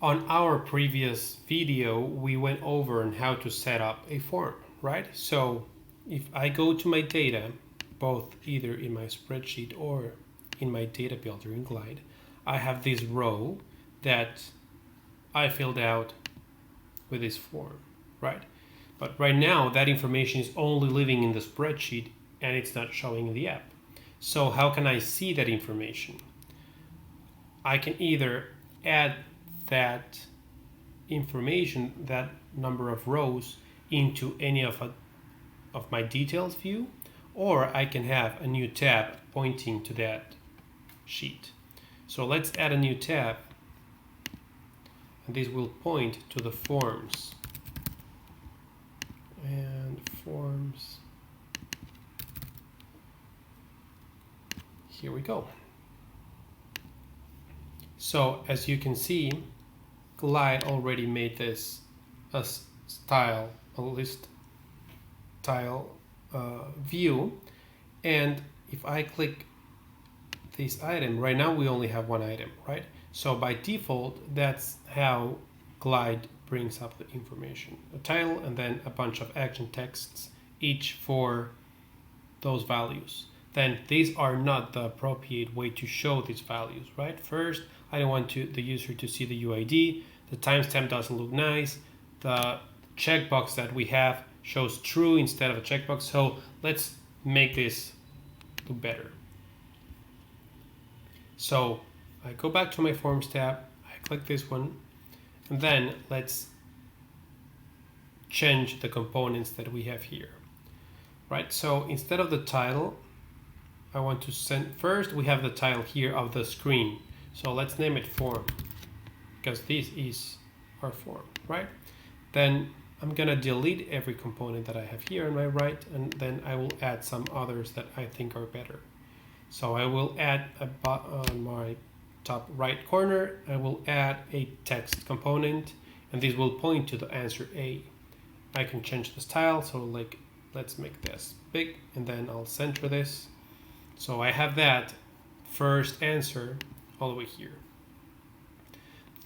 On our previous video, we went over on how to set up a form, right? So if I go to my data, both either in my spreadsheet or in my data builder in Glide, I have this row that I filled out with this form, right? But right now that information is only living in the spreadsheet and it's not showing in the app. So how can I see that information? I can either add that information, that number of rows, into any of my details view, or I can have a new tab pointing to that sheet. So let's add a new tab, and this will point to the forms. And forms, here we go. So as you can see, Glide already made this a list style view, and if I click this item, right now we only have one item, right? So by default, that's how Glide brings up the information, a title and then a bunch of action texts, each for those values. Then these are not the appropriate way to show these values, right? First, I don't want the user to see the UID, the timestamp doesn't look nice, the checkbox that we have shows true instead of a checkbox, so let's make this look better. So I go back to my Forms tab, I click this one, and then let's change the components that we have here, right? So instead of the title, I want to send, first we have the title here of the screen. So let's name it form, because this is our form, right? Then I'm gonna delete every component that I have here on my right, and then I will add some others that I think are better. So I will add on my top right corner, I will add a text component, and this will point to the answer A. I can change the style, so like, let's make this big, and then I'll center this. So I have that first answer all the way here.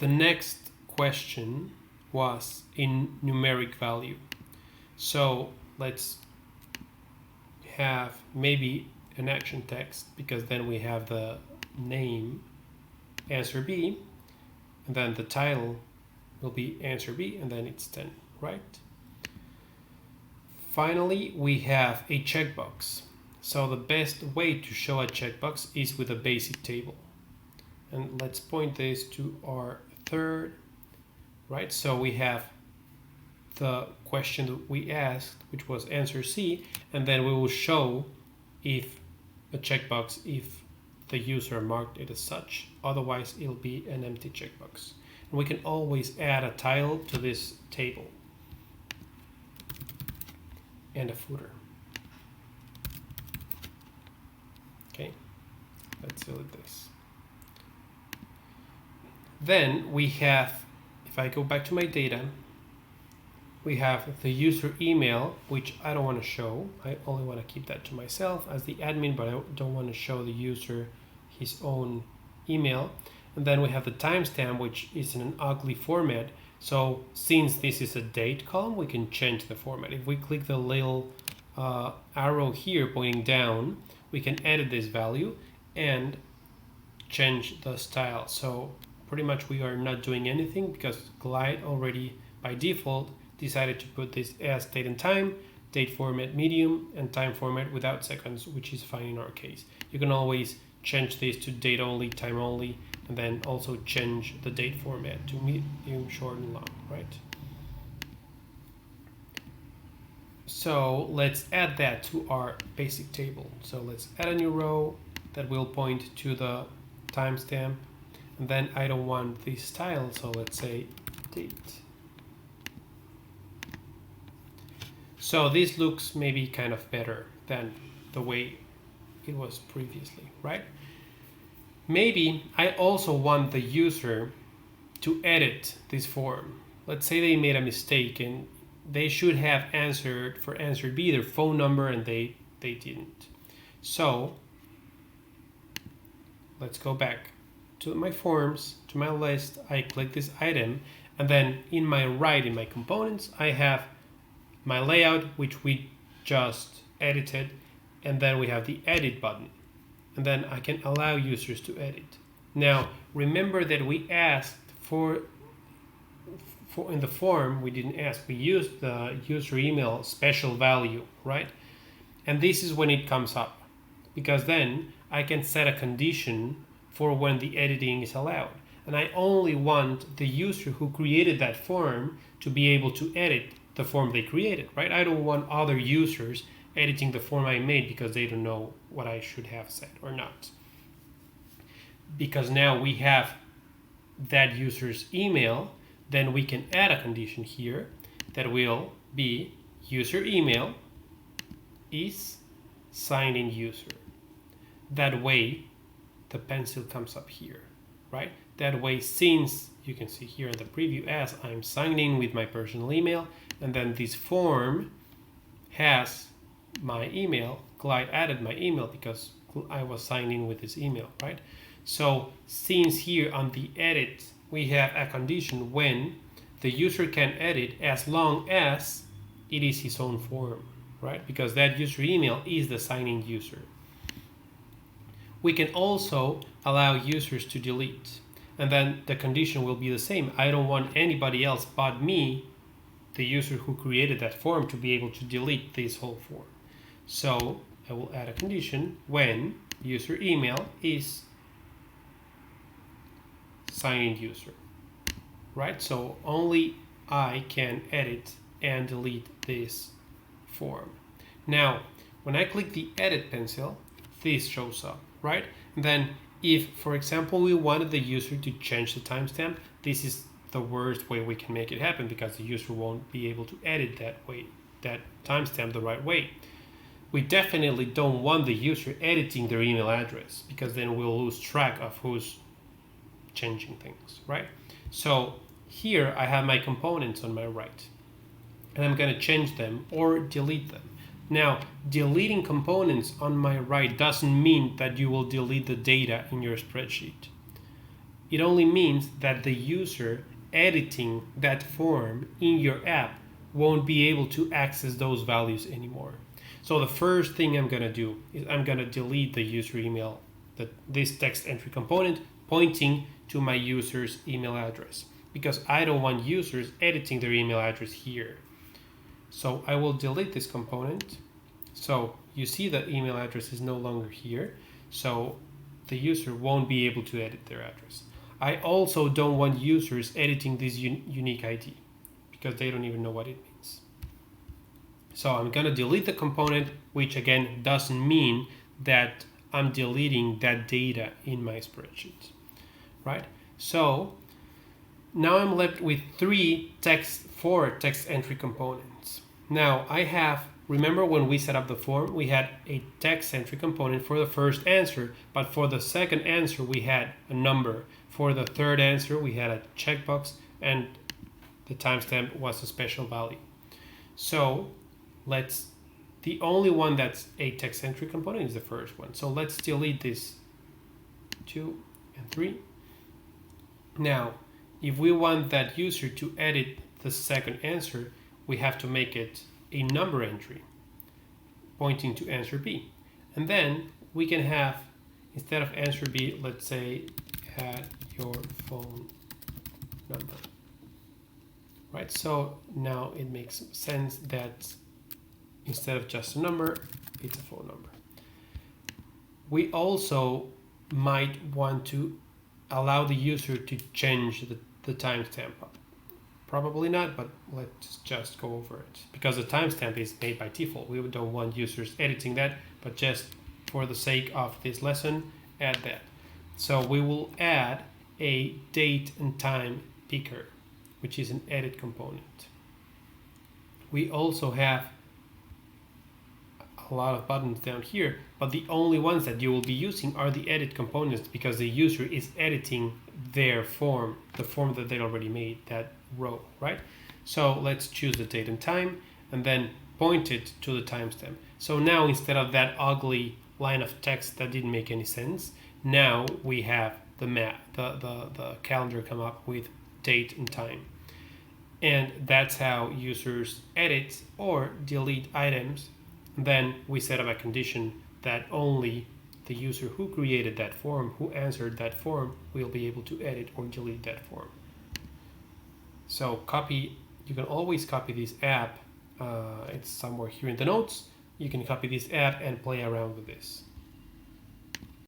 The next question was in numeric value. So let's have maybe an action text, because then we have the name answer B, and then the title will be answer B, and then it's 10, right? Finally, we have a checkbox. So the best way to show a checkbox is with a basic table. And let's point this to our third, right? So we have the question that we asked, which was answer C, and then we will show if a checkbox if the user marked it as such. Otherwise, it'll be an empty checkbox. And we can always add a title to this table and a footer. Okay, let's delete this. Then we have, if I go back to my data, we have the user email, which I don't want to show. I only want to keep that to myself as the admin, but I don't want to show the user his own email. And then we have the timestamp, which is in an ugly format. So since this is a date column, we can change the format. If we click the little arrow here pointing down, we can edit this value and change the style. So pretty much we are not doing anything, because Glide already by default decided to put this as date and time, date format medium, and time format without seconds, which is fine in our case. You can always change this to date only, time only, and then also change the date format to medium, short, and long, right? So let's add that to our basic table. So let's add a new row that will point to the timestamp, and then I don't want this style, so let's say date. So this looks maybe kind of better than the way it was previously, right? Maybe I also want the user to edit this form. Let's say they made a mistake and they should have answered for answer B their phone number, and they didn't. So let's go back to my forms, to my list, I click this item, and then in my right, in my components, I have my layout, which we just edited, and then we have the edit button, and then I can allow users to edit. Now, remember that we asked for in the form, we didn't ask, we used the user email special value, right? And this is when it comes up, because then I can set a condition for when the editing is allowed. And I only want the user who created that form to be able to edit the form they created, right? I don't want other users editing the form I made because they don't know what I should have said or not. Because now we have that user's email, then we can add a condition here that will be user email is signed in user. That way the pencil comes up here, right? That way, since you can see here in the preview as I'm signed in with my personal email, and then this form has my email, Clyde added my email because I was signed in with this email, right? So since here on the edit, we have a condition when the user can edit as long as it is his own form, right? Because that user email is the signing user. We can also allow users to delete, and then the condition will be the same. I don't want anybody else but me, the user who created that form, to be able to delete this whole form. So I will add a condition when user email is signing user, right? So only I can edit and delete this form. Now, when I click the edit pencil, this shows up, right? And then if, for example, we wanted the user to change the timestamp, this is the worst way we can make it happen because the user won't be able to edit that timestamp the right way. We definitely don't want the user editing their email address because then we'll lose track of who's changing things, right? So here I have my components on my right, and I'm going to change them or delete them. Now, deleting components on my right doesn't mean that you will delete the data in your spreadsheet. It only means that the user editing that form in your app won't be able to access those values anymore. So the first thing I'm going to do is I'm going to delete the user email, this text entry component pointing to my user's email address, because I don't want users editing their email address here. So I will delete this component. So you see that email address is no longer here. So the user won't be able to edit their address. I also don't want users editing this unique ID because they don't even know what it means. So I'm going to delete the component, which again doesn't mean that I'm deleting that data in my spreadsheet, right? So now I'm left with four text entry components. Now I have, remember when we set up the form, we had a text entry component for the first answer, but for the second answer, we had a number. For the third answer, we had a checkbox, and the timestamp was a special value. So the only one that's a text entry component is the first one. So let's delete this 2 and 3. Now, if we want that user to edit the second answer, we have to make it a number entry pointing to answer B. And then we can have, instead of answer B, let's say add your phone number. Right, so now it makes sense that instead of just a number, it's a phone number. We also might want to allow the user to change the timestamp. Probably not, but let's just go over it. Because the timestamp is made by default. We don't want users editing that, but just for the sake of this lesson, add that. So we will add a date and time picker, which is an edit component. We also have a lot of buttons down here, but the only ones that you will be using are the edit components because the user is editing their form, the form that they already made, that row, right? So let's choose the date and time and then point it to the timestamp. So now instead of that ugly line of text that didn't make any sense, now we have the calendar come up with date and time. And that's how users edit or delete items. Then we set up a condition that only the user who created that form, who answered that form, will be able to edit or delete that form. So you can always copy this app. It's somewhere here in the notes. You can copy this app and play around with this.